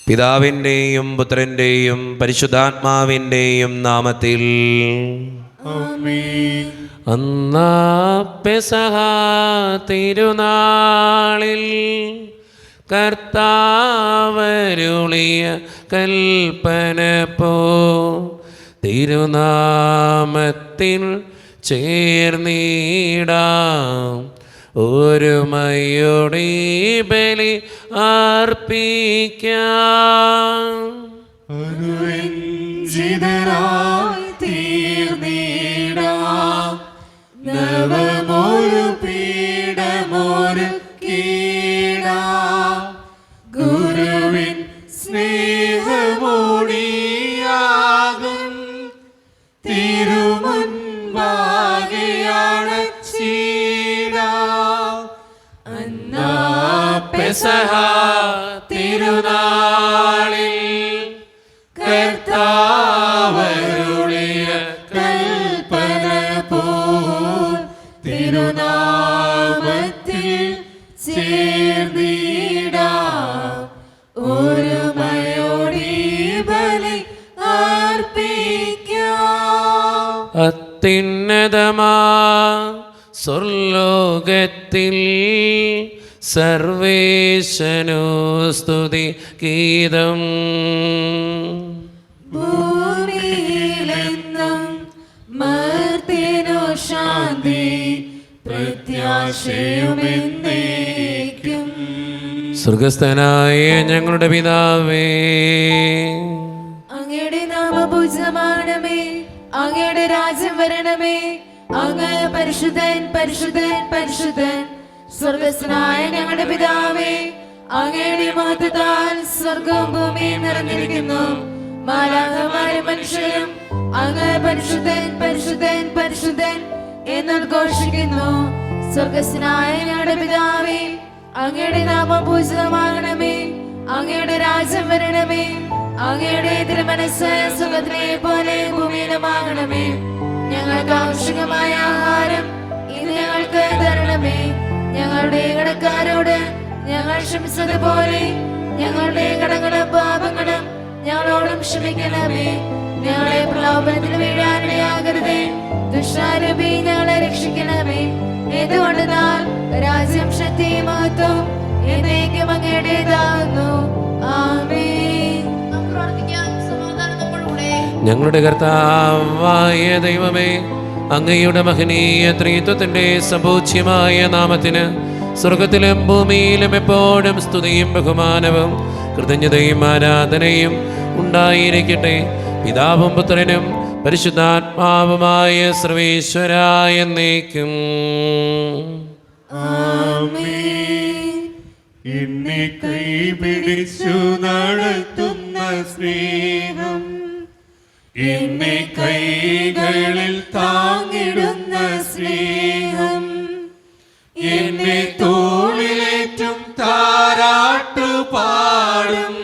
പിതാവിൻ്റെയും പുത്രൻ്റെയും പരിശുദ്ധാത്മാവിൻ്റെയും നാമത്തിൽ ആമേൻ. അന്നാ പെസഹ തിരുനാളിൽ കർത്താവരുളിയ കൽപ്പന പോ തിരുനാമത്തിൽ ചേർന്നിടാം ഒരുമയോടെ ബലി അർപ്പിക്കാം. അനുരഞ്ജിതരായി തീർന്നിടാം നവമൊരു പീഠമൊരുക്കിടാം ഗുരുവിൻ സ്നേഹമോടിയാകും തിരുമുൻപാകെയാണ് അന്നാ പെസഹ തിരുനാളിൽ കർത്താവരുളിയ കൽപ്പന പോൽ തിരുനാമത്തിൽ ചേർന്നിടാം ഒരുമയോടെ ബലി അർപ്പിക്കാം. അത്യുന്നതമാ സ്വർലോകത്തിൽ സർവേശനോ സ്തുതി ഗീതം. ഭൂമിയിലെന്നും മർത്യനു ശാന്തി പ്രത്യാശയുമെന്നേക്കും. സ്വർഗസ്ഥനായ ഞങ്ങളുടെ പിതാവേ, അങ്ങയുടെ നാമപൂജിതമാകണമേ, അങ്ങയുടെ രാജ്യം വരണമേ, അങ്ങ് പരിശുദ്ധൻ പരിശുദ്ധൻ പരിശുദ്ധൻ. സ്വർഗസ്ഥനായ ഞങ്ങളുടെ പിതാവേ, അങ്ങയുടെ മഹത്വത്താൽ സ്വർഗവും ഭൂമിയും നിറഞ്ഞിരിക്കുന്നു. മാലാഖമാരും മനുഷ്യരും അങ്ങ് പരിശുദ്ധൻ പരിശുദ്ധൻ പരിശുദ്ധൻ എന്നുദ്ഘോഷിക്കുന്നു. സ്വർഗസ്ഥനായ ഞങ്ങളുടെ പിതാവേ, അങ്ങയുടെ നാമം പൂജിതമാകണമേ, അങ്ങയുടെ രാജ്യം വരണമേ, അങ്ങയുടെ തിരുമനസ്സ് സ്വർഗ്ഗത്തിലെ പോലെ ഭൂമിയിലുമാകണമേ. ഞങ്ങൾക്ക് ആവശ്യമായ ആഹാരം ഇന്ന് ഞങ്ങൾക്ക് തരണമേ. ഞങ്ങളുടെ കടക്കാരോട് ഞങ്ങൾ ക്ഷമിച്ചതുപോലെ ഞങ്ങളുടെ കടങ്ങളും പാപങ്ങളും ഞങ്ങളോടും ക്ഷമിക്കണമേ. ഞങ്ങളെ പ്രലോഭനത്തിൽ വീഴാനിടയാകരുതേ, ദുഷ്ടാരൂപി ഞങ്ങളെ രക്ഷിക്കണമേ. എന്തുകൊണ്ടെന്നാൽ രാജ്യം ശക്തി മഹത്വം എന്നേക്കും അങ്ങയുടേതാകുന്നു. ആമേൻ. ഞങ്ങളുടെ കർത്താവായ ദൈവമേ, അങ്ങയുടെ മഹനീയ ത്രിത്വത്തിന്റെ സമ്പൂജ്യമായ നാമത്തിന് സ്വർഗത്തിലും ഭൂമിയിലും എപ്പോഴും സ്തുതിയും ബഹുമാനവും കൃതജ്ഞതയും ആരാധനയും ഉണ്ടായിരിക്കട്ടെ. പിതാവും പുത്രനും പരിശുദ്ധാത്മാവുമായ സർവേശ്വരായ എന്നേക്കും. ആമേൻ. എന്നെ കൈപിടിച്ചു നടത്തുന്ന സ്നേഹം, എന്നെ കൈകളിൽ താങ്ങിടുന്ന സ്നേഹം, എന്നെ തോളിലേറ്റും താരാട്ടു പാടും,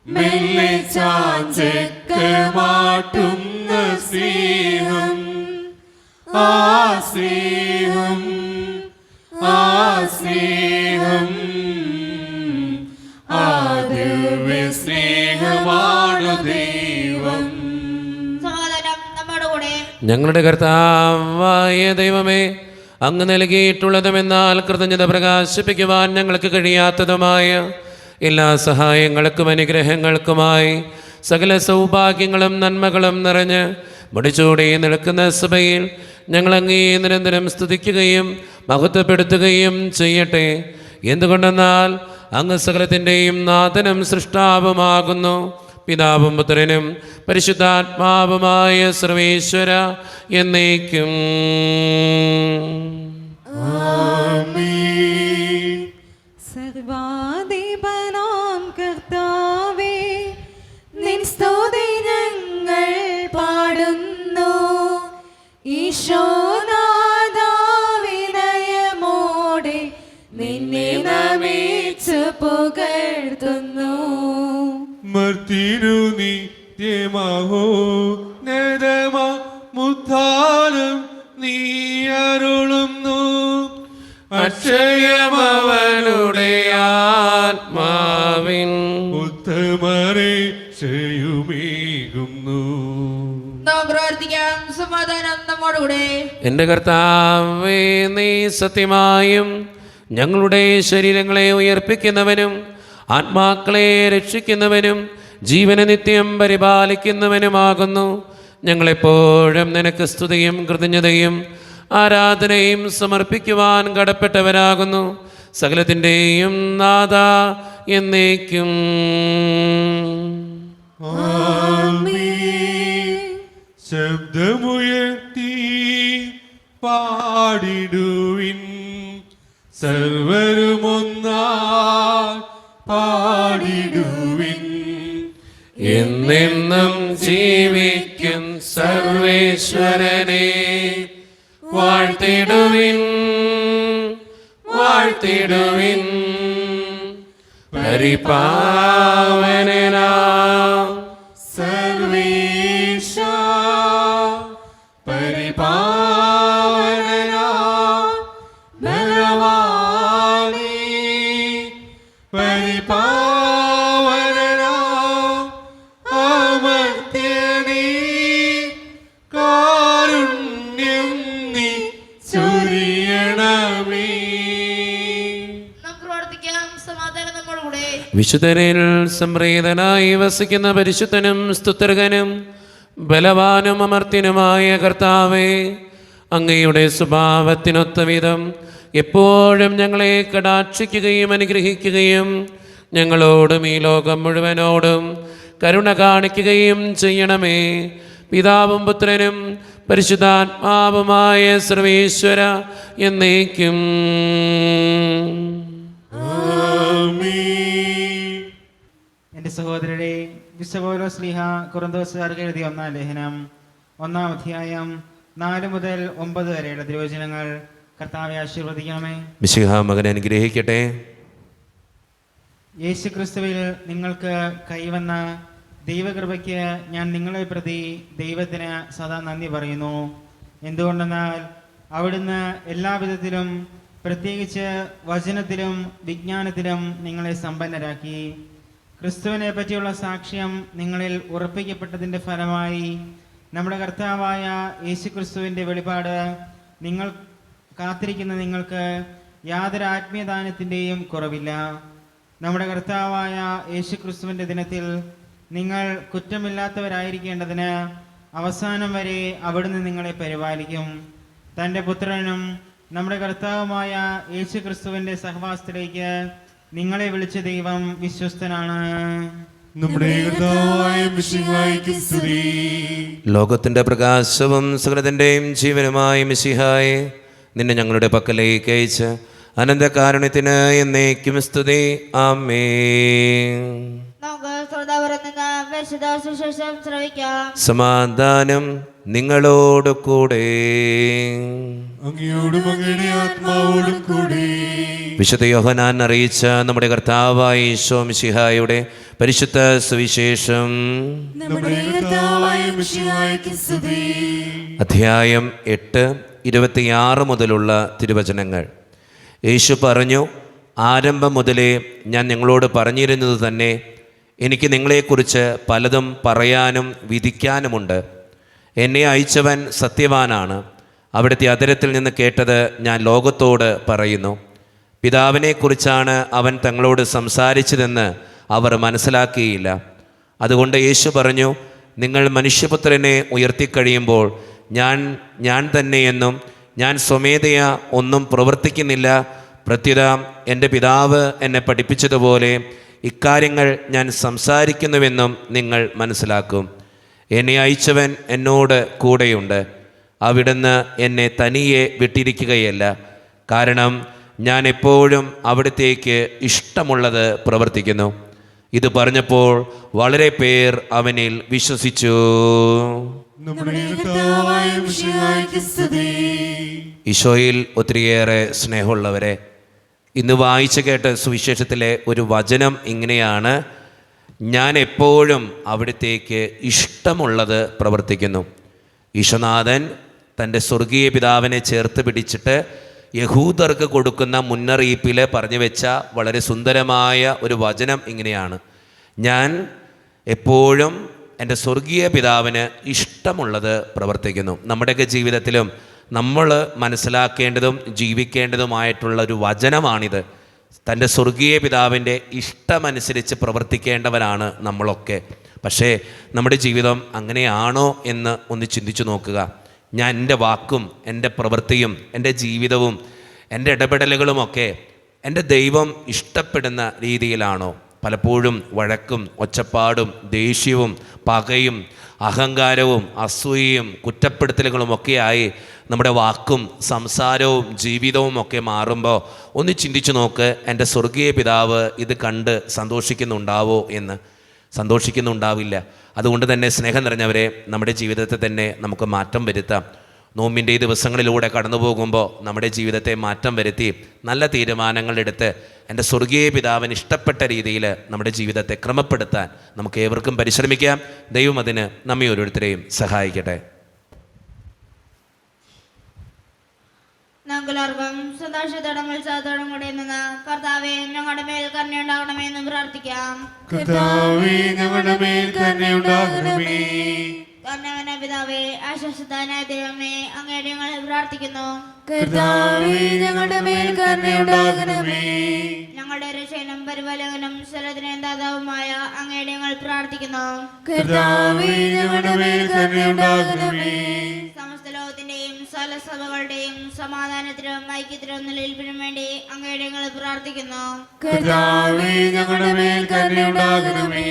മെല്ലെ ചാഞ്ചക്കമാട്ടുന്ന സ്നേഹം, ആ സ്നേഹം, ആ സ്നേഹം, ആ ദിവ്യ സ്നേഹമാണു ദൈവം. ഞങ്ങളുടെ കർത്താവായ ദൈവമേ, അങ്ങ് നൽകിയിട്ടുള്ളതുമെന്നാൽ കൃതജ്ഞത പ്രകാശിപ്പിക്കുവാൻ ഞങ്ങൾക്ക് കഴിയാത്തതുമായ എല്ലാ സഹായങ്ങൾക്കും അനുഗ്രഹങ്ങൾക്കുമായി സകല സൗഭാഗ്യങ്ങളും നന്മകളും നിറഞ്ഞ് മുടിച്ചൂടി നിൽക്കുന്ന സഭയിൽ ഞങ്ങൾ അങ്ങേ നിരന്തരം സ്തുതിക്കുകയും മഹത്വപ്പെടുത്തുകയും ചെയ്യട്ടെ. എന്തുകൊണ്ടെന്നാൽ അങ്ങ് സകലത്തിൻ്റെയും നാഥനും സൃഷ്ടാവുമാകുന്നു. പിതാവും പുത്രനും പരിശുദ്ധാത്മാവുമായ സർവേശ്വര എന്നേക്കും. ആമേൻ. സർവാധിപനാം കർത്താവേ, നിൻ സ്തുതി ഞങ്ങൾ പാടുന്നു. ഈശോനാഥാ, വിനയമോടെ നിന്നെ നമിച്ചു പുകഴ്ത്തുന്നു. മർത്തിരു നിത്യമഹോ നരമാ മുദ്ധാരം നീ അരുളുന്നു. അക്ഷയമവനുടെ ആത്മാവിൻ ഉത്തമരക്ഷയുമേകുന്നു. നാം പ്രാർത്ഥിക്കാം. സമാധാനം നമ്മോടുകൂടെ. എൻ്റെ കർത്താവേ, നീ സത്യമായും ഞങ്ങളുടെ ശരീരങ്ങളെ ഉയർപ്പിക്കുന്നവനും ആത്മാക്കളെ രക്ഷിക്കുന്നവനും ജീവനെ നിത്യം പരിപാലിക്കുന്നവനുമാകുന്നു. ഞങ്ങളെപ്പോഴും നിനക്ക് സ്തുതിയും കൃതജ്ഞതയും ആരാധനയും സമർപ്പിക്കുവാൻ കടപ്പെട്ടവരാകുന്നു. സകലത്തിൻ്റെയും നാഥ എന്നേക്കും. ശബ്ദമുയർത്തി പാടിടുവിൻ, സർവരുമൊന്നായി പാടിടുവിൻ. എന്നെന്നും ജീവിക്കും സർവേശ്വരനെ വാഴ്ത്തിടുവിൻ, വാഴ്ത്തിടുവിൻ. പരിപാവനനാം സർവേശ പരിപാവനനാം ഭഗവാനേ, പരിപാവനനാം അമർത്യനേ, കാരുണ്യം നീ ചൊരിയണമേ. നാം പ്രാർത്ഥിക്കാം. സമാധാനം നമ്മോടുകൂടെ. വിശുദ്ധരിൽ സംപ്രീതനായി വസിക്കുന്ന പരിശുദ്ധനും സ്തുത്യർഹനും ബലവാനും അമർത്യനുമായ കർത്താവേ, അങ്ങയുടെ സ്വഭാവത്തിനൊത്ത വിധം എപ്പോഴും ഞങ്ങളെ കടാക്ഷിക്കുകയും അനുഗ്രഹിക്കുകയും ഞങ്ങളോടും ഈ ലോകം മുഴുവനോടും കരുണ കാണിക്കുകയും ചെയ്യണമേ. പിതാവും പുത്രനും പരിശുദ്ധാത്മാവുമായ സർവേശ്വര എന്നേക്കും. എൻ്റെ സഹോദരരെ, വിശുദ്ധ പൗലോസ് ശ്ലീഹ കൊറിന്തോസുകാർക്ക് എഴുതിയ 1-ാം ലേഖനം 1-ാം അധ്യായം 4 മുതൽ 9 വരെയുള്ള തിരുവചനങ്ങൾ കർത്താവെ ആശീർവദിക്കണമേ. മിശിഹ മകനെ അനുഗ്രഹിക്കട്ടെ. യേശു ക്രിസ്തുവിൽ നിങ്ങൾക്ക് കൈവന്ന ദൈവകൃപയ്ക്ക് ഞാൻ നിങ്ങളെ പ്രതി ദൈവത്തിന് സദാ നന്ദി പറയുന്നു. എന്തുകൊണ്ടെന്നാൽ അവിടുന്ന് എല്ലാവിധത്തിലും പ്രത്യേകിച്ച് വചനത്തിലും വിജ്ഞാനത്തിലും നിങ്ങളെ സമ്പന്നരാക്കി. ക്രിസ്തുവിനെ പറ്റിയുള്ള സാക്ഷ്യം നിങ്ങളിൽ ഉറപ്പിക്കപ്പെട്ടതിൻ്റെ ഫലമായി നമ്മുടെ കർത്താവായ യേശു ക്രിസ്തുവിൻ്റെ വെളിപാട് നിങ്ങൾ കാത്തിരിക്കുന്ന നിങ്ങൾക്ക് യാതൊരു ആത്മീയദാനത്തിൻ്റെയും കുറവില്ല. നമ്മുടെ കർത്താവായ യേശു ക്രിസ്തുവിൻ്റെ ദിനത്തിൽ നിങ്ങൾ കുറ്റമില്ലാത്തവരായിരിക്കേണ്ടതിന് അവസാനം വരെ അവിടുന്ന് നിങ്ങളെ പരിപാലിക്കും. തൻ്റെ പുത്രനും നമ്മുടെ കർത്താവുമായ യേശു ക്രിസ്തുവിൻ്റെ സഹവാസത്തിലേക്ക് നിങ്ങളെ വിളിച്ച ദൈവം വിശ്വസ്തനാണ്. നമ്മുടെ കർത്താവായ മിശിഹായ്ക്ക് സ്തുതി. ലോകത്തിൻ്റെ പ്രകാശവും സകലത്തിൻ്റെയും ജീവനുമായ മിശിഹായെ, നിന്നെ ഞങ്ങളുടെ പക്കലേക്ക് അയച്ച് അനന്തകാരുണ്യത്തിന് എന്നേക്കും സ്തുതി. ആമേൻ. നമുക്ക് ശ്രോതാവരിൽ നിന്ന് വിശുദ്ധ സുവിശേഷം ശ്രവിക്കാം. സമാധാനം നിങ്ങളോട് കൂടെ. അങ്ങയോടും അങ്ങയുടെ ആത്മാവോടും കൂടി. വിശുദ്ധ യോഹന്നാൻ അറിയിച്ച നമ്മുടെ കർത്താവായ ഈശോ മിശിഹായുടെ പരിശുദ്ധ സുവിശേഷം നമ്മുടെ കർത്താവായ മിശിഹായ്ക്ക് സ്തുതി. അധ്യായം 8:26 മുതലുള്ള തിരുവചനങ്ങൾ. യേശു പറഞ്ഞു, ആരംഭം മുതലേ ഞാൻ നിങ്ങളോട് പറഞ്ഞിരുന്നത് തന്നെ, എനിക്ക് നിങ്ങളെക്കുറിച്ച് പലതും പറയാനും വിധിക്കാനുമുണ്ട്. എന്നെ അയച്ചവൻ സത്യവാനാണ്. അവിടുത്തെ അധരത്തിൽ നിന്ന് കേട്ടത് ഞാൻ ലോകത്തോട് പറയുന്നു. പിതാവിനെക്കുറിച്ചാണ് അവൻ തങ്ങളോട് സംസാരിച്ചതെന്ന് അവർ മനസ്സിലാക്കിയില്ല. അതുകൊണ്ട് യേശു പറഞ്ഞു, നിങ്ങൾ മനുഷ്യപുത്രനെ ഉയർത്തിക്കഴിയുമ്പോൾ ഞാൻ തന്നെയെന്നും ഞാൻ സ്വമേധയാ ഒന്നും പ്രവർത്തിക്കുന്നില്ല, പ്രത്യുത എൻ്റെ പിതാവ് എന്നെ പഠിപ്പിച്ചതുപോലെ ഇക്കാര്യങ്ങൾ ഞാൻ സംസാരിക്കുന്നുവെന്നും നിങ്ങൾ മനസ്സിലാക്കും. എന്നെ അയച്ചവൻ എന്നോട് കൂടെയുണ്ട്. അവിടുന്ന് എന്നെ തനിയെ വിട്ടിരിക്കുകയല്ല, കാരണം ഞാൻ എപ്പോഴും അവിടത്തേക്ക് ഇഷ്ടമുള്ളത് പ്രവർത്തിക്കുന്നു. ഇത് പറഞ്ഞപ്പോൾ വളരെ പേർ അവനിൽ വിശ്വസിച്ചു. നമ്മുടെ കർത്താവായ മിശിഹായ്ക്ക് സ്തുതി. ഈശോയിൽ ഒത്തിരിയേറെ സ്നേഹമുള്ളവരെ, ഇന്ന് വായിച്ചു കേട്ട സുവിശേഷത്തിലെ ഒരു വചനം ഇങ്ങനെയാണ്: ഞാൻ എപ്പോഴും അവിടത്തേക്ക് ഇഷ്ടമുള്ളത് പ്രവർത്തിക്കുന്നു. ഈശോനാഥൻ തൻ്റെ സ്വർഗീയ പിതാവിനെ ചേർത്ത് പിടിച്ചിട്ട് യഹൂദർക്ക് കൊടുക്കുന്ന മുന്നറിയിപ്പിൽ പറഞ്ഞു വെച്ച വളരെ സുന്ദരമായ ഒരു വചനം ഇങ്ങനെയാണ്: ഞാൻ എപ്പോഴും എൻ്റെ സ്വർഗീയ പിതാവിന് ഇഷ്ടമുള്ളത് പ്രവർത്തിക്കുന്നു. നമ്മുടെയൊക്കെ ജീവിതത്തിലും നമ്മൾ മനസ്സിലാക്കേണ്ടതും ജീവിക്കേണ്ടതുമായിട്ടുള്ള ഒരു വചനമാണിത്. തൻ്റെ സ്വർഗീയ പിതാവിൻ്റെ ഇഷ്ടമനുസരിച്ച് പ്രവർത്തിക്കേണ്ടവരാണ് നമ്മളൊക്കെ. പക്ഷേ നമ്മുടെ ജീവിതം അങ്ങനെയാണോ എന്ന് ഒന്ന് ചിന്തിച്ചു നോക്കുക. ഞാൻ എൻ്റെ വാക്കും എൻ്റെ പ്രവൃത്തിയും എൻ്റെ ജീവിതവും എൻ്റെ ഇടപെടലുകളുമൊക്കെ എൻ്റെ ദൈവം ഇഷ്ടപ്പെടുന്ന രീതിയിലാണോ? പലപ്പോഴും വഴക്കും ഒച്ചപ്പാടും ദേഷ്യവും പകയും അഹങ്കാരവും അസൂയയും കുറ്റപ്പെടുത്തലുകളുമൊക്കെയായി നമ്മുടെ വാക്കും സംസാരവും ജീവിതവും ഒക്കെ മാറുമ്പോൾ ഒന്ന് ചിന്തിച്ചു നോക്ക്, എൻ്റെ സ്വർഗീയ പിതാവ് ഇത് കണ്ട് സന്തോഷിക്കുന്നുണ്ടാവോ എന്ന്. സന്തോഷിക്കുന്നുണ്ടാവില്ല. അതുകൊണ്ട് തന്നെ സ്നേഹം നിറഞ്ഞവരെ, നമ്മുടെ ജീവിതത്തെ തന്നെ നമുക്ക് മാറ്റം വരുത്താം. നോമ്പിൻ്റെ ഈ ദിവസങ്ങളിലൂടെ കടന്നു പോകുമ്പോൾ നമ്മുടെ ജീവിതത്തെ മാറ്റം വരുത്തി നല്ല തീരുമാനങ്ങളെടുത്ത് എൻ്റെ സ്വർഗീയ പിതാവിന് ഇഷ്ടപ്പെട്ട രീതിയിൽ നമ്മുടെ ജീവിതത്തെ ക്രമപ്പെടുത്താൻ നമുക്ക് ഏവർക്കും പരിശ്രമിക്കാം. ദൈവം അതിന് നമ്മെ ഓരോരുത്തരെയും സഹായിക്കട്ടെ. ഞങ്ങൾക്കും സദാശത്തോടും ഉത്സാഹത്തോടും കൂടി നിന്ന് കർത്താവേ ഞങ്ങളുടെ മേൽ കരുണയുണ്ടാകണമേ എന്ന് പ്രാർത്ഥിക്കാം. കർത്താവേ, ഞങ്ങളുടെ മേൽ കരുണയുണ്ടാകണമേ. കർണവന പിതാവേ, ആശ്വാസദാനായ ദൈവമേ, അങ്ങയുടെ ഞങ്ങൾ പ്രാർത്ഥിക്കുന്നു. കർത്താവേ, ഞങ്ങളുടെ മേൽ കരുണയുണ്ടാകണമേ. ഞങ്ങളുടെ രക്ഷകനും പരിപാലകനും ശരദിനും ദാതാവുമായ അങ്ങയുടെ ഞങ്ങൾ പ്രാർത്ഥിക്കുന്നു. കർത്താവേ, ഞങ്ങളുടെ മേൽ കരുണയുണ്ടാകണമേ. സമസ്ത ലോകത്തിന്റെയും സകല സഭകളുടെയും സമാധാനത്തിനും ഐക്യത്തിനും നിലനിൽപ്പിനും വേണ്ടി അങ്ങയുടെ ഞങ്ങൾ പ്രാർത്ഥിക്കുന്നു. കർത്താവേ, ഞങ്ങളുടെ മേൽ കരുണയുണ്ടാകണമേ.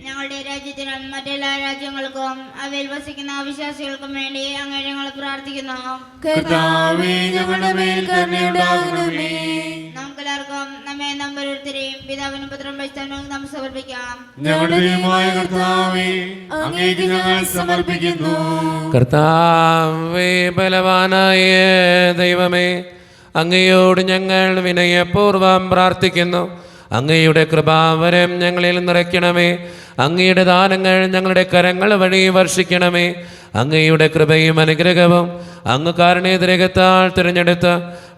ഞങ്ങളുടെ രാജ്യത്തിനും മറ്റെല്ലാ രാജ്യങ്ങൾക്കും അവയിൽ വസിക്കുന്ന വിശ്വാസികൾക്കും വേണ്ടി അങ്ങയുടെ ഞങ്ങൾ പ്രാർത്ഥിക്കുന്നു. കർത്താവേ, ഞങ്ങളുടെ മേൽ കരുണയുണ്ടാകണമേ. നമുക്കെല്ലാവർക്കും നമ്മെ ഓരോരുത്തരെയും പിതാവിനും പുത്രനും പരിശുദ്ധാത്മാവിനും നാം സമർപ്പിക്കാം. ഞങ്ങളുടെ ദൈവമായ കർത്താവേ, അങ്ങേക്ക് ഞങ്ങൾ സമർപ്പിക്കുന്നു. കർത്താവേ, ബലവാനായ ദൈവമേ, അങ്ങയോട് ഞങ്ങൾ വിനയപൂർവം പ്രാർത്ഥിക്കുന്നു. അങ്ങയുടെ കൃപാവരം ഞങ്ങളിൽ നിറയ്ക്കണമേ. അങ്ങയുടെ ദാനങ്ങൾ ഞങ്ങളുടെ കരങ്ങൾ വഴി വർഷിക്കണമേ. അങ്ങയുടെ കൃപയും അനുഗ്രഹവും അങ്ങ് കാരുണ്യതിരകത്താൽ തിരഞ്ഞെടുത്ത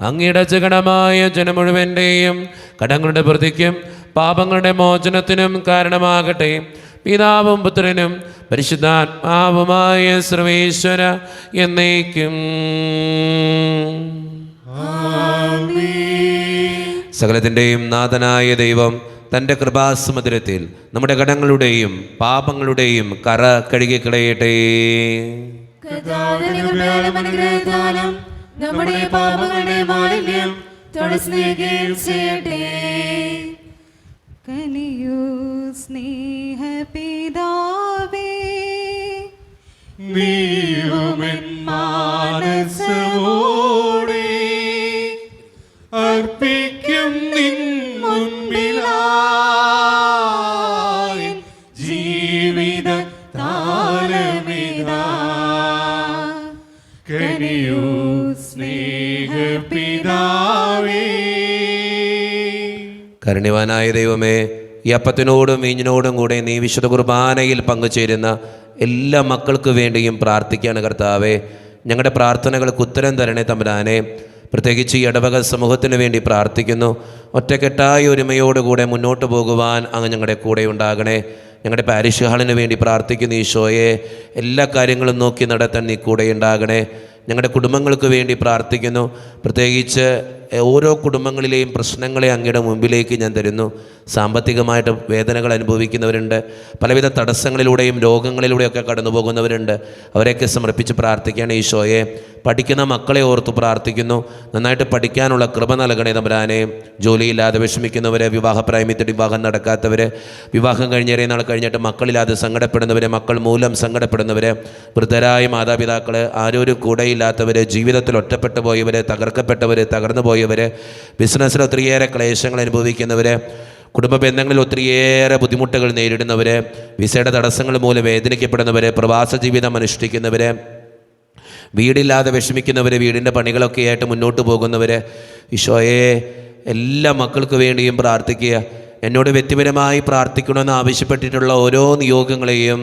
അങ്ങയുടെ ജഗണമായ ജനം മുഴുവൻ്റെയും കടങ്ങളുടെ പ്രതിക്കും പാപങ്ങളുടെ മോചനത്തിനും കാരണമാകട്ടെ. പിതാവും പുത്രനും പരിശുദ്ധാത്മാവുമായ സർവേശ്വര എന്നേക്കും. സകലത്തിൻ്റെയും നാഥനായ ദൈവം തൻ്റെ കൃപാസമുദ്രത്തിൽ നമ്മുടെ കടങ്ങളുടെയും പാപങ്ങളുടെയും കറ കഴുകിക്കളയട്ടെ. കർത്താവിന്റെ കൃപയാലും അനുഗ്രഹത്താലും നമ്മുടെ പാപങ്ങളുടെ മാലിന്യം തുടച്ചുനീക്കുകയും ചെയ്യട്ടെ. കനിയൂ സ്നേഹപിതാവേ, നീയുമെൻ മാനസമോടെ അർപ്പിക്കും നിൻ മുൻപിലായി ജീവിത താരമിതാ. കനിയൂ സ്നേഹപിതാവേ. കരുണ്യവാനായ ദൈവമേ, ഈ അപ്പത്തിനോടും വീഞ്ഞിനോടും കൂടെ നീ വിശുദ്ധ കുർബാനയിൽ പങ്കുചേരുന്ന എല്ലാ മക്കൾക്ക് വേണ്ടിയും പ്രാർത്ഥിക്കുകയാണ് കർത്താവേ. ഞങ്ങളുടെ പ്രാർത്ഥനകൾക്ക് ഉത്തരം തരണേ തമ്പുരാനെ. പ്രത്യേകിച്ച് ഈ ഇടവക സമൂഹത്തിന് വേണ്ടി പ്രാർത്ഥിക്കുന്നു. ഒറ്റക്കെട്ടായ ഒരുമയോടുകൂടെ മുന്നോട്ട് പോകുവാൻ അങ്ങ് ഞങ്ങളുടെ കൂടെ ഉണ്ടാകണേ. ഞങ്ങളുടെ പാരിഷ് ഹാളിന് വേണ്ടി പ്രാർത്ഥിക്കുന്ന ഈശോയെ, എല്ലാ കാര്യങ്ങളും നോക്കി നടത്താൻ നീ കൂടെ ഉണ്ടാകണേ. ഞങ്ങളുടെ കുടുംബങ്ങൾക്ക് വേണ്ടി പ്രാർത്ഥിക്കുന്നു. പ്രത്യേകിച്ച് ഓരോ കുടുംബങ്ങളിലെയും പ്രശ്നങ്ങളെ അങ്ങയുടെ മുമ്പിലേക്ക് ഞാൻ തരുന്നു. സാമ്പത്തികമായിട്ട് വേദനകൾ അനുഭവിക്കുന്നവരുണ്ട്, പലവിധ തടസ്സങ്ങളിലൂടെയും രോഗങ്ങളിലൂടെയൊക്കെ കടന്നു പോകുന്നവരുണ്ട്. അവരെയൊക്കെ സമർപ്പിച്ച് പ്രാർത്ഥിക്കുകയാണ് ഈശോയെ. പഠിക്കുന്ന മക്കളെ ഓർത്ത് പ്രാർത്ഥിക്കുന്നു. നന്നായിട്ട് പഠിക്കാനുള്ള കൃപ നൽകണേ തമ്പുരാനെ. ജോലിയില്ലാതെ വിഷമിക്കുന്നവരെ, വിവാഹപ്രായമത്തിൽ വിവാഹം നടക്കാത്തവർ, വിവാഹം കഴിഞ്ഞേറെ നാൾ കഴിഞ്ഞിട്ട് മക്കളില്ലാതെ സങ്കടപ്പെടുന്നവർ, മക്കൾ മൂലം സങ്കടപ്പെടുന്നവർ, വൃദ്ധരായ മാതാപിതാക്കൾ, ആരോരും കൂടെയില്ലാത്തവർ, ജീവിതത്തിൽ ഒറ്റപ്പെട്ടു പോയവർ, തകർക്കപ്പെട്ടവർ, തകർന്നു പോയവർ, ബിസിനസ്സിൽ ഒത്തിരിയേറെ ക്ലേശങ്ങൾ അനുഭവിക്കുന്നവർ, കുടുംബ ബന്ധങ്ങളിൽ ഒത്തിരിയേറെ ബുദ്ധിമുട്ടുകൾ നേരിടുന്നവർ, വിസയുടെ തടസ്സങ്ങൾ മൂലം വേദനിക്കപ്പെടുന്നവർ, പ്രവാസ ജീവിതം അനുഷ്ഠിക്കുന്നവർ, വീടില്ലാതെ വിഷമിക്കുന്നവർ, വീടിൻ്റെ പണികളൊക്കെ ആയിട്ട് മുന്നോട്ട് പോകുന്നവർ, ഈശോയെ എല്ലാ മക്കൾക്ക് വേണ്ടിയും പ്രാർത്ഥിക്കുക. എന്നോട് വ്യക്തിപരമായി പ്രാർത്ഥിക്കണമെന്ന് ആവശ്യപ്പെട്ടിട്ടുള്ള ഓരോ നിയോഗങ്ങളെയും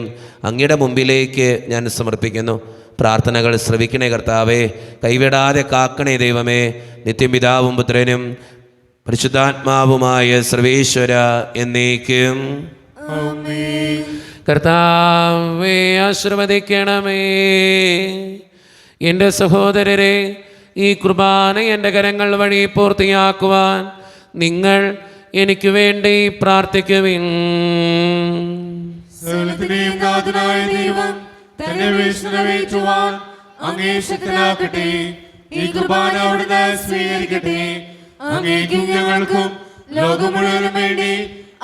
അങ്ങയുടെ മുമ്പിലേക്ക് ഞാൻ സമർപ്പിക്കുന്നു. പ്രാർത്ഥനകൾ ശ്രവിക്കണേ കർത്താവേ, കൈവിടാതെ കാക്കണേ ദൈവമേ. നിത്യം പിതാവും പുത്രനും പരിശുദ്ധാത്മാവുമായ സർവേശ്വര എന്നേക്കും. ആമേൻ. കർത്താവേ ആശീർവദിക്കണമേ. എൻ്റെ സഹോദരരെ, ഈ കുർബാന എൻ്റെ കരങ്ങൾ വഴി പൂർത്തിയാക്കുവാൻ നിങ്ങൾ എനിക്ക് വേണ്ടി പ്രാർത്ഥിക്കുവിൻ. സകലത്തിന്റെയും നാഥനായ ദൈവം തന്നെ വിഷ്ണുവേറ്റുവാൻ അങ്ങേ ശക്തനാക്കട്ടെ. ഈ കുർബാന അവിടുന്ന് സ്വീകരിക്കട്ടെ. അങ്ങേക്കും ഞങ്ങൾക്കും ലോകം മുഴുവനും വേണ്ടി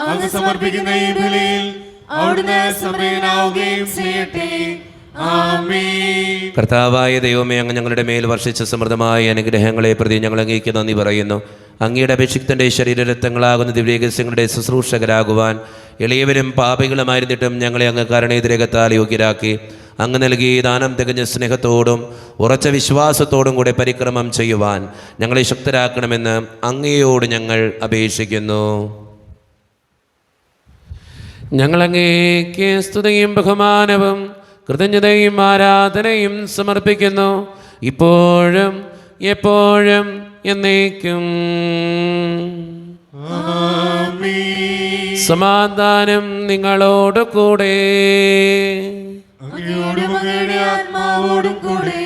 അങ്ങ് സമർപ്പിക്കുന്ന ഈ ബലിയിൽ അവിടുന്ന് സമയനാവുകയും ചെയ്യട്ടെ. ആമേൻ. കർത്താവായ ദൈവമേ, അങ്ങ് ഞങ്ങളുടെ മേൽ വർഷിച്ച സമൃദ്ധമായ അനുഗ്രഹങ്ങളെ പ്രതി ഞങ്ങൾ അങ്ങേക്ക് നന്ദി പറയുന്നു. അങ്ങയുടെ അഭിഷിക്തൻ്റെ ശരീരരക്തങ്ങളാകുന്ന ദിവ്യരഹസ്യങ്ങളുടെ ശുശ്രൂഷകരാകുവാൻ എളിയവരും പാപികളുമായിരുന്നിട്ടും ഞങ്ങളെ അങ്ങ് കരുണേതിരകത്താൽ യോഗ്യരാക്കി. അങ്ങ് നൽകി ദാനം തികഞ്ഞ സ്നേഹത്തോടും ഉറച്ച വിശ്വാസത്തോടും കൂടെ പരിക്രമം ചെയ്യുവാൻ ഞങ്ങളെ ശക്തരാക്കണമെന്ന് അങ്ങയോട് ഞങ്ങൾ അപേക്ഷിക്കുന്നു. ഞങ്ങളങ്ങേക്ക് സ്തുതിയും ബഹുമാനവും കൃതജ്ഞതയും ആരാധനയും സമർപ്പിക്കുന്നു, ഇപ്പോഴും എപ്പോഴും എന്നേക്കും. ആമേൻ. സമാധാനം നിങ്ങളോട് കൂടെ. അങ്ങയോടും അങ്ങയുടെ ആത്മാവോടും കൂടെ.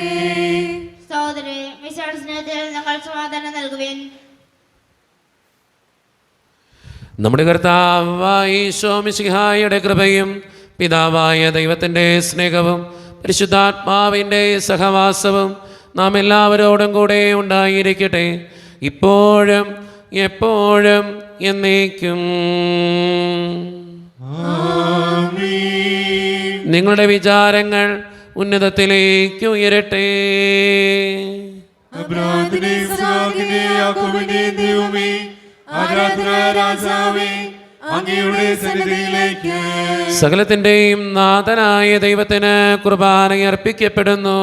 സഹോദരരെ, മിശിഹായുടെ സ്നേഹത്തിൽ ഞങ്ങൾ സമാധാനം നൽകുവിൻ. നമ്മുടെ കർത്താവായ ഈശോ മിശിഹായുടെ കൃപയും പിതാവായ ദൈവത്തിൻ്റെ സ്നേഹവും പരിശുദ്ധാത്മാവിൻ്റെ സഹവാസവും നാം എല്ലാവരോടും കൂടെ ഉണ്ടായിരിക്കട്ടെ, ഇപ്പോഴും എപ്പോഴും എന്നേക്കും. ആമേൻ. നിങ്ങളുടെ വിചാരങ്ങൾ ഉന്നതത്തിലേക്ക് ഉയരട്ടെ. അബ്രാഹാമിന്റെ സഹാക്കിനെ യാക്കോബിന്റെ ദൈവമേ, ആരാധനായ രാജാവേ, അങ്ങയുടെ സന്നിധിയിലേക്ക് സകലത്തിൻ്റെയും നാഥനായ ദൈവത്തിന് കുർബാന അർപ്പിക്കപ്പെടുന്നു.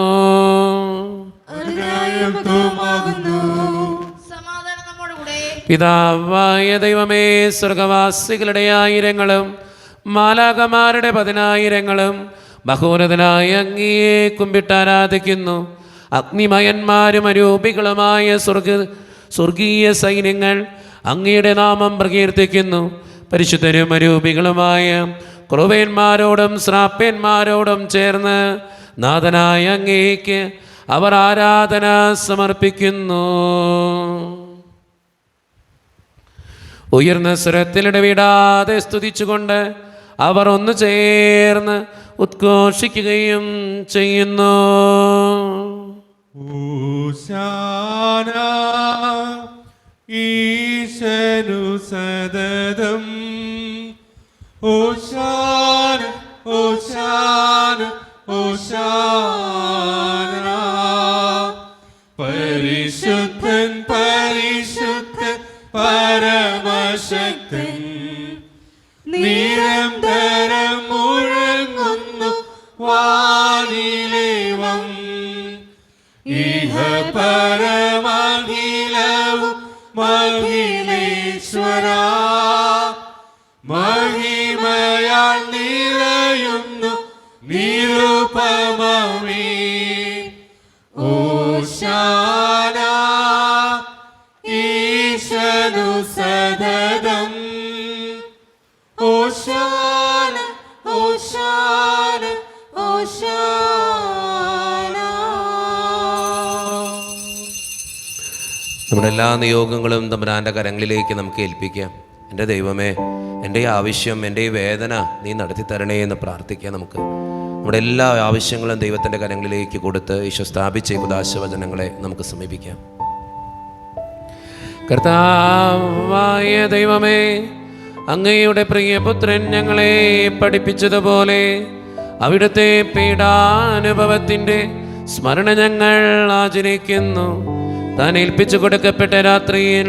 അതിനായുക്തവുമാകുന്നു. സമാധാനം നമ്മോട് കൂടെ. പിതാവായ ദൈവമേ, സ്വർഗവാസികളുടെ ആയിരങ്ങളും മാലാകമാരുടെ 10,000ങ്ങളും ബഹുരതനായ അങ്ങയെ കുമ്പിട്ടാരാധിക്കുന്നു. അഗ്നിമയന്മാരും അരൂപികളുമായ സ്വർഗീയ സൈന്യങ്ങൾ അങ്ങയുടെ നാമം പ്രകീർത്തിക്കുന്നു. പരിശുദ്ധരും അരൂപികളുമായ ക്രൂവേന്മാരോടും ശ്രാപ്യന്മാരോടും ചേർന്ന് നാഥനായ അങ്ങേക്ക് അവർ ആരാധന സമർപ്പിക്കുന്നു. ഉയർന്ന സ്വരത്തിലിടവിടാതെ സ്തുതിച്ചുകൊണ്ട് അവർ ഒന്ന് ചേർന്ന് ഉദ്ഘോഷിക്കുകയും ചെയ്യുന്നു. ഓശാന ഈശനു സദതം. ഓശാന ഓശാന ഓശാന. പരിശുദ്ധൻ പരിശുദ്ധൻ പരമശക്തൻ, നിരന്തരം മുഴങ്ങുന്നു വാനിലേവം. ഇഹ പരമഖിലവും മഹിമേശ്വര, മഹിമയാൽ നിറയുന്നു നിരുപമമേ. ഓശാന ഈശനു സദതം. ഓശാന ഓശാന ഓശാന. നമ്മുടെ എല്ലാ നിയോഗങ്ങളും തമ്പുരാൻ്റെ കരങ്ങളിലേക്ക് നമുക്ക് ഏൽപ്പിക്കാം. എൻ്റെ ദൈവമേ, എൻ്റെ ഈ ആവശ്യം, എൻ്റെ ഈ വേദന നീ നടത്തി തരണേ എന്ന് പ്രാർത്ഥിക്കാം. നമുക്ക് നമ്മുടെ എല്ലാ ആവശ്യങ്ങളും ദൈവത്തിൻ്റെ കരങ്ങളിലേക്ക് കൊടുത്ത് ഈശോ സ്ഥാപിച്ച ഈ ഉദാശവചനങ്ങളെ നമുക്ക് സമീപിക്കാം. കർത്താവായ ദൈവമേ, അങ്ങയുടെ പ്രിയപുത്രൻ ഞങ്ങളെ പഠിപ്പിച്ചതുപോലെ അവിടുത്തെ പീഡാനുഭവത്തിൻ്റെ സ്മരണ ഞങ്ങൾ ആചരിക്കുന്നു. താൻ ഏൽപ്പിച്ചു കൊടുക്കപ്പെട്ട രാത്രിയിൽ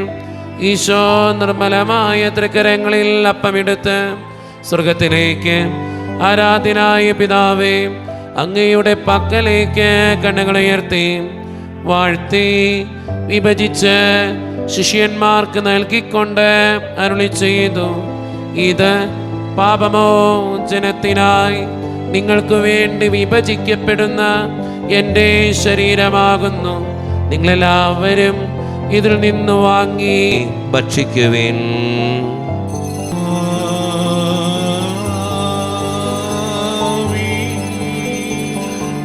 ഈശോ നിർമ്മലമായ തൃക്കരങ്ങളിൽ അപ്പമെടുത്ത് സ്വർഗത്തിലേക്ക് ആരാധ്യനായ പിതാവേ അങ്ങയുടെ പക്കലേക്ക് കണ്ണുകളുയർത്തി വാഴ്ത്തി വിഭജിച്ച് ശിഷ്യന്മാർക്ക് നൽകിക്കൊണ്ട് അരുളി ചെയ്തു, ഇത് പാപമോചനത്തിനായി നിങ്ങൾക്ക് വേണ്ടി വിഭജിക്കപ്പെടുന്ന എൻ്റെ ശരീരമാകുന്നു. നിങ്ങളെല്ലാവരും ഇതിൽ നിന്ന് വാങ്ങി ഭക്ഷിക്കുവിൻ.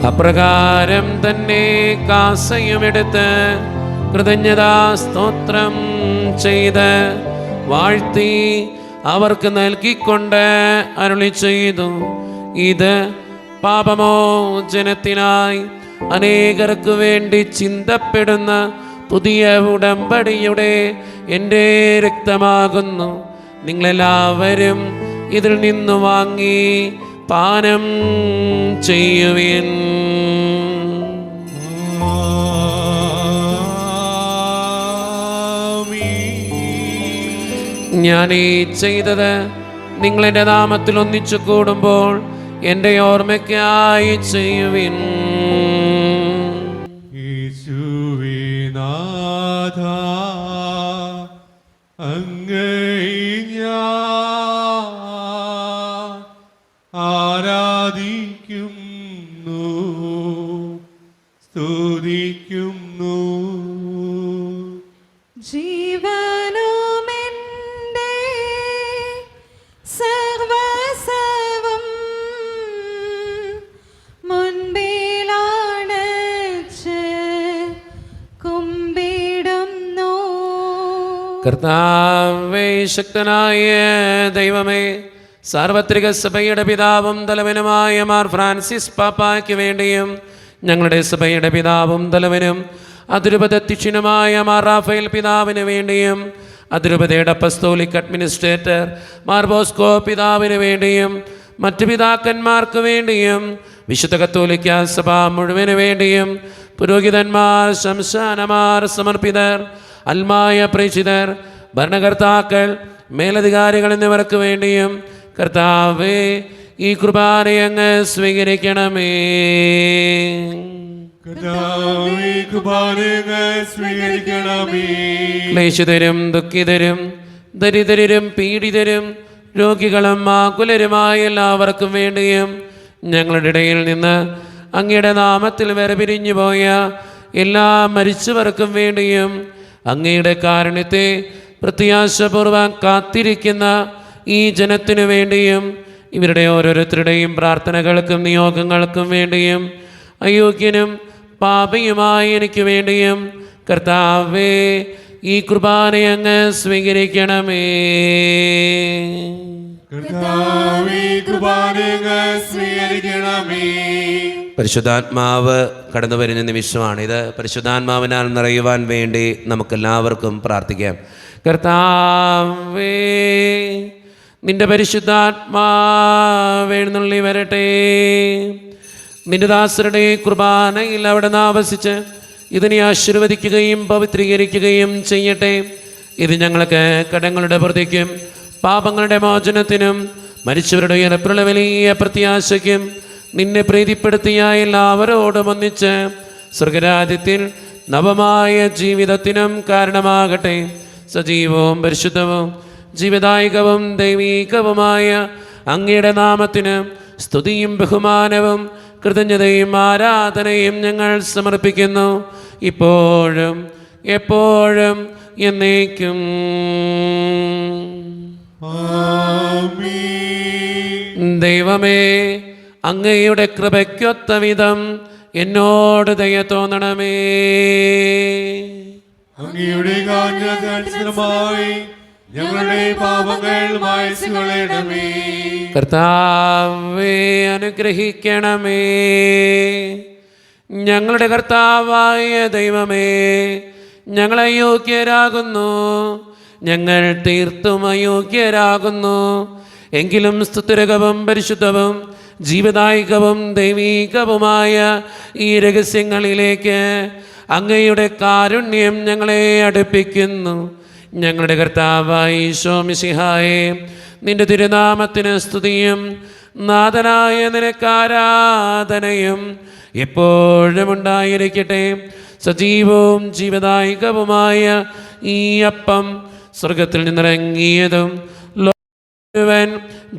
അപ്രകാരം തന്നെ കാസയുമെടുത്ത് കൃതജ്ഞതാ സ്തോത്രം ചെയ്ത് വാഴ്ത്തി അവർക്ക് നൽകിക്കൊണ്ട് അരുളി ചെയ്തു, ഇത് പാപമോചനത്തിനായി അനേകർക്ക് വേണ്ടി ചിന്തപ്പെടുന്ന പുതിയ ഉടമ്പടിയുടെ എൻ്റെ രക്തമാകുന്നു. നിങ്ങളെല്ലാവരും ഇതിൽ നിന്ന് വാങ്ങി പാനം ചെയ്യുവിൻ. ഞാൻ ഈ ചെയ്തത് നിങ്ങളെൻ്റെ നാമത്തിൽ ഒന്നിച്ചു കൂടുമ്പോൾ എൻ്റെ ഓർമ്മയ്ക്കായി ചെയ്യുവിൻ. യേശുവേ നാഥ, അങ്ങയെ ഞാൻ ആരാധിക്കുന്നു, സ്തുതിക്കുന്നു. ജീവനുമെൻ്റെ സർവ്വസ്വവും മുൻപിലാണച്ച് കുമ്പിടുന്നു. കർത്താവേ, ശക്തനായ ദൈവമേ, സാർവത്രിക സഭയുടെ പിതാവും തലവനുമായ മാർ ഫ്രാൻസിസ് പാപ്പായ്ക്ക് വേണ്ടിയും ഞങ്ങളുടെ സഭയുടെ പിതാവും തലവനും അതിരൂപതധ്യക്ഷനുമായ മാർ റാഫേൽ പിതാവിന് വേണ്ടിയും അതിരൂപതയുടെ അപ്പസ്തോലിക് അഡ്മിനിസ്ട്രേറ്റർ മാർ ബോസ്കോ പിതാവിന് വേണ്ടിയും മറ്റു പിതാക്കന്മാർക്ക് വേണ്ടിയും വിശുദ്ധ കത്തോലിക്ക സഭ മുഴുവന് വേണ്ടിയും പുരോഹിതന്മാർ, ശംശാനമാർ, സമർപ്പിതർ, അൽമായ പ്രേക്ഷിതർ, ഭരണകർത്താക്കൾ, മേലധികാരികൾ എന്നിവർക്ക് വേണ്ടിയും കർത്താവേ, ഈ കുർബാനയെ അങ്ങ് സ്വീകരിക്കണമേ. ക്ലേശിതരും ദുഃഖിതരും ദരിദ്രരും പീഡിതരും രോഗികളും ആകുലരുമായ എല്ലാവർക്കും വേണ്ടിയും ഞങ്ങളുടെ ഇടയിൽ നിന്ന് അങ്ങയുടെ നാമത്തിൽ വേർപിരിഞ്ഞു പോയ എല്ലാ മരിച്ചവർക്കും വേണ്ടിയും അങ്ങയുടെ കാരുണ്യത്തെ പ്രത്യാശപൂർവ്വം കാത്തിരിക്കുന്ന ഈ ജനത്തിനു വേണ്ടിയും ഇവരുടെ ഓരോരുത്തരുടെയും പ്രാർത്ഥനകൾക്കും നിയോഗങ്ങൾക്കും വേണ്ടിയും അയോഗ്യനും പാപിയുമായി എനിക്ക് വേണ്ടിയും കർത്താവേ, ഈ കുർബാനയെ അങ്ങ് സ്വീകരിക്കണമേ. പരിശുദ്ധാത്മാവ് കടന്നു വരുന്ന നിമിഷമാണിത്. പരിശുദ്ധാത്മാവിനാൽ നിറയുവാൻ വേണ്ടി നമുക്കെല്ലാവർക്കും പ്രാർത്ഥിക്കാം. കർത്താവേ, നിന്റെ പരിശുദ്ധാത്മാവ് എഴുന്നള്ളി വരട്ടെ. നിന്റെ ദാസരുടെ കുർബാനയിൽ അവിടെ നിന്ന് ആവസിച്ച് ഇതിനെ ആശീർവദിക്കുകയും പവിത്രീകരിക്കുകയും ചെയ്യട്ടെ. ഇത് ഞങ്ങൾക്ക് കടങ്ങളുടെ പ്രതിക്കും പാപങ്ങളുടെ മോചനത്തിനും മരിച്ചവരുടെ ഉയർപ്പുള്ള വലിയ പ്രത്യാശയ്ക്കും നിന്നെ പ്രീതിപ്പെടുത്തിയ എല്ലാവരോടും ഒന്നിച്ച് സ്വർഗരാജ്യത്തിൽ നവമായ ജീവിതത്തിനും കാരണമാകട്ടെ. സജീവവും പരിശുദ്ധവും ജീവദായകവും ദൈവീകവുമായ അങ്ങയുടെ നാമത്തിന് സ്തുതിയും ബഹുമാനവും കൃതജ്ഞതയും ആരാധനയും ഞങ്ങൾ സമർപ്പിക്കുന്നു, ഇപ്പോഴും എപ്പോഴും എന്നേക്കും. ദൈവമേ, അങ്ങയുടെ കൃപയ്ക്കൊത്ത വിധം എന്നോട് ദയ തോന്നണമേ. അങ്ങയുടെ കാരുണ്യത്തിനനുസൃതമായി ഞങ്ങളുടെ പാപങ്ങൾ മായ്ച്ചു കളയണമേ. കർത്താവേ, അനുഗ്രഹിക്കണമേ. ഞങ്ങളുടെ കർത്താവായ ദൈവമേ, ഞങ്ങൾ അയോഗ്യരാകുന്നു, ഞങ്ങൾ തീർത്തും അയോഗ്യരാകുന്നു. എങ്കിലും സ്തുതിരകവും പരിശുദ്ധവും ജീവദായകവും ദൈവീകവുമായ ഈ രഹസ്യങ്ങളിലേക്ക് അങ്ങയുടെ കാരുണ്യം ഞങ്ങളെ അടുപ്പിക്കുന്നു. ഞങ്ങളുടെ കർത്താവായ ഈശോ മിശിഹായേ, നിന്റെ തിരുനാമത്തിന് സ്തുതിയും നാഥനായ നിനക്ക് ആരാധനയും എപ്പോഴും ഉണ്ടായിരിക്കട്ടെ. സജീവവും ജീവദായകവുമായ ഈ അപ്പം സ്വർഗത്തിൽ നിന്നിറങ്ങിയതും മുഴുവൻ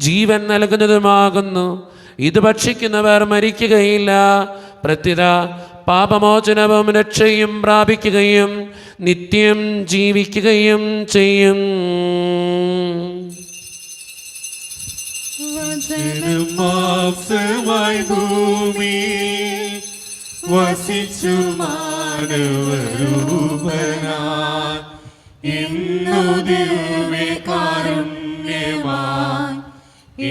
ജീവൻ നൽകുന്നതുമാകുന്നു. ഇത് ഭക്ഷിക്കുന്നവർ മരിക്കുകയില്ല, പ്രത്യുത പാപമോചനവും രക്ഷയും പ്രാപിക്കുകയും നിത്യം ജീവിക്കുകയും ചെയ്യും. മാംസമായി ഭൂമി വസിച്ചു മാനവരൂപനായി ഇന്നു ദിവ്യകാരുണ്യമായി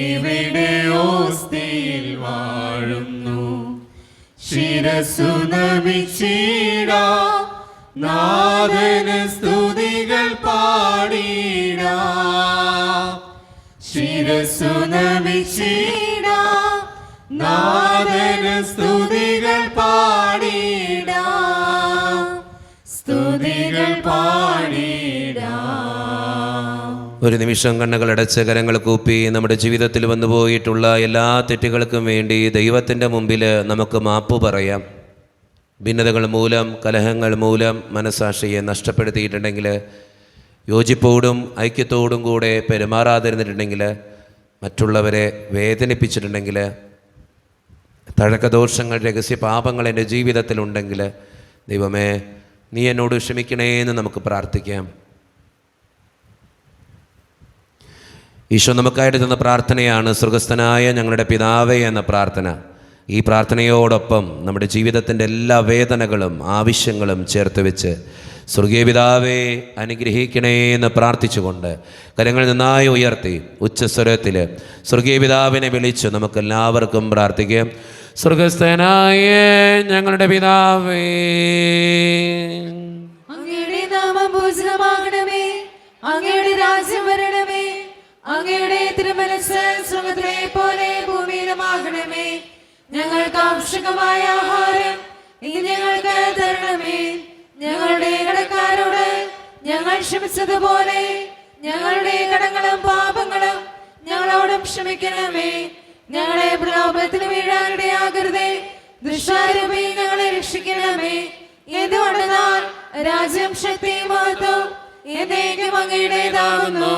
ഇവിടെ ഓസ്തിയിൽ വാഴുന്നു. ശിരസ്സു നമിച്ചിടാ നാഥന സ്തുതികൾ പാടിടാ. ശിരസ്സു നമിച്ചിടാ നാഥന സ്തുതികൾ പാടിടാ. സ്തുതികൾ പാടിടാ. ഒരു നിമിഷം കണ്ണുകൾ അടച്ച് കരങ്ങൾ കൂപ്പി നമ്മുടെ ജീവിതത്തിൽ വന്നുപോയിട്ടുള്ള എല്ലാ തെറ്റുകൾക്കും വേണ്ടി ദൈവത്തിൻ്റെ മുമ്പിൽ നമുക്ക് മാപ്പ് പറയാം. ഭിന്നതകൾ മൂലം, കലഹങ്ങൾ മൂലം മനസ്സാക്ഷിയെ നഷ്ടപ്പെടുത്തിയിട്ടുണ്ടെങ്കിൽ, യോജിപ്പോടും ഐക്യത്തോടും കൂടെ പെരുമാറാതിരുന്നിട്ടുണ്ടെങ്കിൽ, മറ്റുള്ളവരെ വേദനിപ്പിച്ചിട്ടുണ്ടെങ്കിൽ, തഴക്കദോഷങ്ങൾ, രഹസ്യപാപങ്ങൾ എൻ്റെ ജീവിതത്തിലുണ്ടെങ്കിൽ, ദൈവമേ നീ എന്നോട് ക്ഷമിക്കണേ എന്ന് നമുക്ക് പ്രാർത്ഥിക്കാം. ഈശോ നമുക്കായിട്ട് തന്ന പ്രാർത്ഥനയാണ് സ്വർഗസ്ഥനായ ഞങ്ങളുടെ പിതാവേ എന്ന പ്രാർത്ഥന. ഈ പ്രാർത്ഥനയോടൊപ്പം നമ്മുടെ ജീവിതത്തിൻ്റെ എല്ലാ വേദനകളും ആവശ്യങ്ങളും ചേർത്ത് വെച്ച് സ്വർഗീയ പിതാവേ അനുഗ്രഹിക്കണേ എന്ന് പ്രാർത്ഥിച്ചുകൊണ്ട് കരങ്ങൾ നന്നായി ഉയർത്തി ഉച്ചസ്വരത്തിൽ സ്വർഗീയ പിതാവിനെ വിളിച്ച് നമുക്കെല്ലാവർക്കും പ്രാർത്ഥിക്കാം. സ്വർഗസ്ഥനായ ഞങ്ങളുടെ പിതാവേ, അങ്ങയുടെ നാമം പൂജിതമാകണമേ. അങ്ങയുടെ രാജ്യം വരണമേ. അങ്ങയുടെ തിരുമനസ്സ് സ്വർഗ്ഗത്തിലെ പോലെ ഭൂമിയിലുമാകണമേ. ഞങ്ങൾക്ക് ആവശ്യമായ ആഹാരം ഇനി ഞങ്ങൾക്ക് തരണമേ. ഞങ്ങളുടെ കടക്കാരോട് ഞങ്ങൾ ക്ഷമിച്ചതുപോലെ ഞങ്ങളുടെ കടങ്ങളും പാപങ്ങളും ഞങ്ങളോടും ക്ഷമിക്കണമേ. ഞങ്ങളെ പ്രലോഭനത്തിന് വീഴാനിടയാകരുതേ. ദുഷ്ടാരൂപി ഞങ്ങളെ രക്ഷിക്കണമേ. എന്തുകൊണ്ടെന്നാൽ രാജ്യം, ശക്തി, മഹത്വം എന്നേക്കും അങ്ങയുടേതാകുന്നു.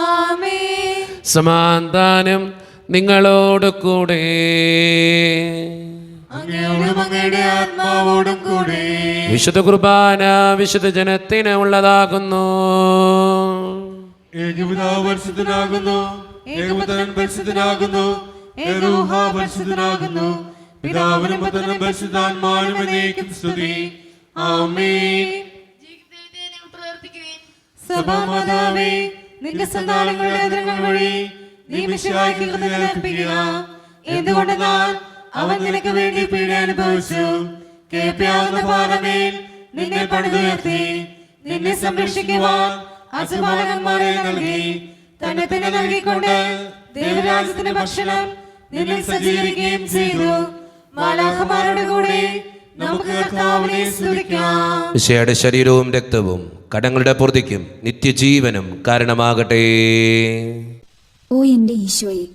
ആമേൻ. സമാധാനം നിങ്ങളോട് കൂടെ. അങ്ങയോടും അങ്ങയുടെ ആത്മാവോടും കൂടെ. വിശുദ്ധ കുർബാന വിശുദ്ധ ജനത്തിന് ഉള്ളതാകുന്നു. ഏകപിതാവ് പരിശുദ്ധനാകുന്നു. ഏകപുത്രൻ പരിശുദ്ധനാകുന്നു. ഏകരൂഹ പരിശുദ്ധനാകുന്നു. പിതാവിനും പുത്രനും പരിശുദ്ധാത്മാവിനും എന്നേക്കും സ്തുതി. ആമേൻ. സഭാമാതാവേ, നിന്റെ സന്താനങ്ങളുടെ അതിരങ്ങൾ വഴി നീ മിശിഹായ്ക്ക് ഹൃദയം അർപ്പിക്കുക. എന്തുകൊണ്ടെന്നാൽ അവൻ നിനക്ക് വേണ്ടി പീഡ അനുഭവിച്ചു. കേൾപ്പിയാവുന്ന പാറമേൽ നിന്നെ പണിതുയർത്തി. നിന്നെ സംരക്ഷിക്കുവാൻ അസുപാലകന്മാരെ നൽകി. തന്നെ തന്നെ നൽകിക്കൊണ്ട് ദൈവരാജ്യത്തിന്റെ ഭക്ഷണം നിന്നിൽ സജ്ജീകരിക്കുകയും ചെയ്തു. മാലാഖമാരുടെ കൂടെ നമുക്ക് കർത്താവിനെ സ്തുതിക്കാം. ഈശോയുടെ ശരീരവും രക്തവും കടങ്ങളുടെ പൊറുതിക്കും നിത്യജീവനും കാരണമാകട്ടെ. ഓ എന്റെ ഈശോയെ,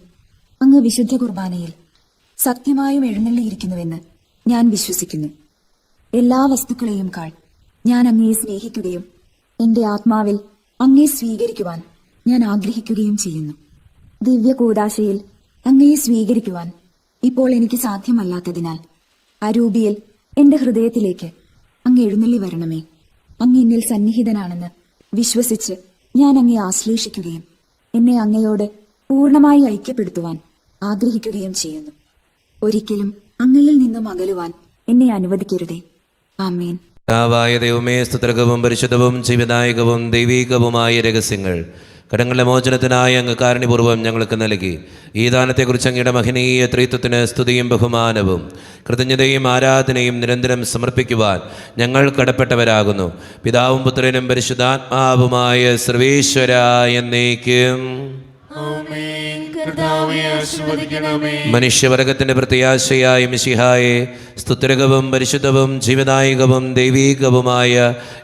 അങ്ങ് വിശുദ്ധ കുർബാനയിൽ സത്യമായും എഴുന്നള്ളിയിരിക്കുന്നുവെന്ന് ഞാൻ വിശ്വസിക്കുന്നു. എല്ലാ വസ്തുക്കളെയും കാൾ ഞാൻ അങ്ങയെ സ്നേഹിക്കുകയും എന്റെ ആത്മാവിൽ അങ്ങയെ സ്വീകരിക്കുവാൻ ഞാൻ ആഗ്രഹിക്കുകയും ചെയ്യുന്നു. ദിവ്യ കൂദാശയിൽ അങ്ങയെ സ്വീകരിക്കുവാൻ ഇപ്പോൾ എനിക്ക് സാധ്യമല്ലാത്തതിനാൽ അരൂപിയിൽ എന്റെ ഹൃദയത്തിലേക്ക് അങ്ങ് എഴുന്നള്ളി വരണമേ. അങ്ങ് എന്നിൽ സന്നിഹിതനാണെന്ന് വിശ്വസിച്ച് ഞാൻ അങ്ങയെ ആശ്ലേഷിക്കുകയും എന്നെ അങ്ങയോട് പൂർണ്ണമായി ഐക്യപ്പെടുത്തുവാൻ ആഗ്രഹിക്കുകയും ചെയ്യുന്നു. ഒരിക്കലും അങ്ങയിൽ നിന്നും അകലുവാൻ എന്നെ അനുവദിക്കരുതേ. ആമേൻ. പിതാവായ ദൈവമേ, സ്തുത്യർഹവും പരിശുദ്ധവും ജീവദായകവും ദൈവീകവുമായ രഹസ്യങ്ങൾ കടങ്ങളുടെ മോചനത്തിനായി അങ്ങ് കാരുണ്യപൂർവ്വം ഞങ്ങൾക്ക് നൽകി. ഈ ദാനത്തെക്കുറിച്ച് അങ്ങയുടെ മഹനീയ ത്രിത്വത്തിന് സ്തുതിയും ബഹുമാനവും കൃതജ്ഞതയും ആരാധനയും നിരന്തരം സമർപ്പിക്കുവാൻ ഞങ്ങൾ കടപ്പെട്ടവരാകുന്നു. പിതാവും പുത്രനും പരിശുദ്ധാത്മാവുമായ സർവേശ്വര എന്നേക്കും. മനുഷ്യവർഗത്തിന്റെ പ്രത്യാശയായ മിശിഹായെ, സ്തുത്യർഹവും പരിശുദ്ധവും ജീവദായകവും ദൈവീകവുമായ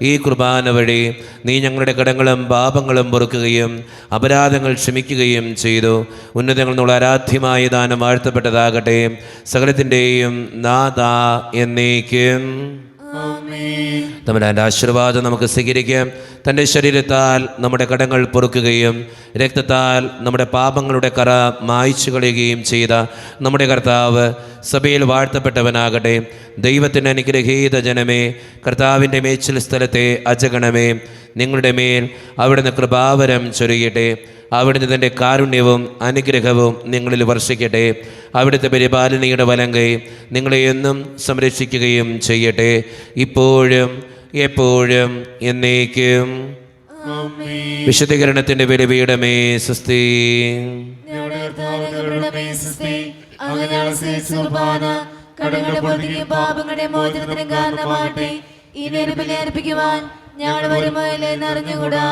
ഈ കുർബാന വഴി നീ ഞങ്ങളുടെ കടങ്ങളും പാപങ്ങളും പൊറുക്കുകയും അപരാധങ്ങൾ ക്ഷമിക്കുകയും ചെയ്തു. ഉന്നതങ്ങൾ ആരാധ്യമായ ദാനം വാഴ്ത്തപ്പെട്ടതാകട്ടെ. സകലത്തിൻ്റെയും നാഥ എന്നേക്കും. തമ്പുരാന്റെ ആശീർവാദം നമുക്ക് സ്വീകരിക്കാം. തൻ്റെ ശരീരത്താൽ നമ്മുടെ കടങ്ങൾ പൊറുക്കുകയും രക്തത്താൽ നമ്മുടെ പാപങ്ങളുടെ കറ മായ്ച്ചു കളയുകയും ചെയ്ത നമ്മുടെ കർത്താവ് സഭയിൽ വാഴ്ത്തപ്പെട്ടവനാകട്ടെ. ദൈവത്തിൻ്റെ അനുഗ്രഹീത ജനമേ, കർത്താവിൻ്റെ മേച്ചിൽ സ്ഥലത്തെ അജഗണമേ, നിങ്ങളുടെ മേൽ അവിടുന്ന് കൃപാവരം ചൊരിയട്ടെ. അവിടുന്ന് തൻ്റെ കാരുണ്യവും അനുഗ്രഹവും നിങ്ങളിൽ വർഷിക്കട്ടെ. അവിടുത്തെ പരിപാലനയുടെ വലങ്കൈ നിങ്ങളെ എന്നും സംരക്ഷിക്കുകയും ചെയ്യട്ടെ, ഇപ്പോഴും എപ്പോഴും എന്നേക്കും. വിശുദ്ധീകരണത്തിന്റെ ബലിപീഠമേ സ്വസ്തി. പാപങ്ങളുടെ മോചനത്തിനും കാരണമാകട്ടെ. ഈ നേരം ബലി അർപ്പിക്കുവാൻ ഞങ്ങൾ വരുമോ എന്നറിഞ്ഞുകൂടാ.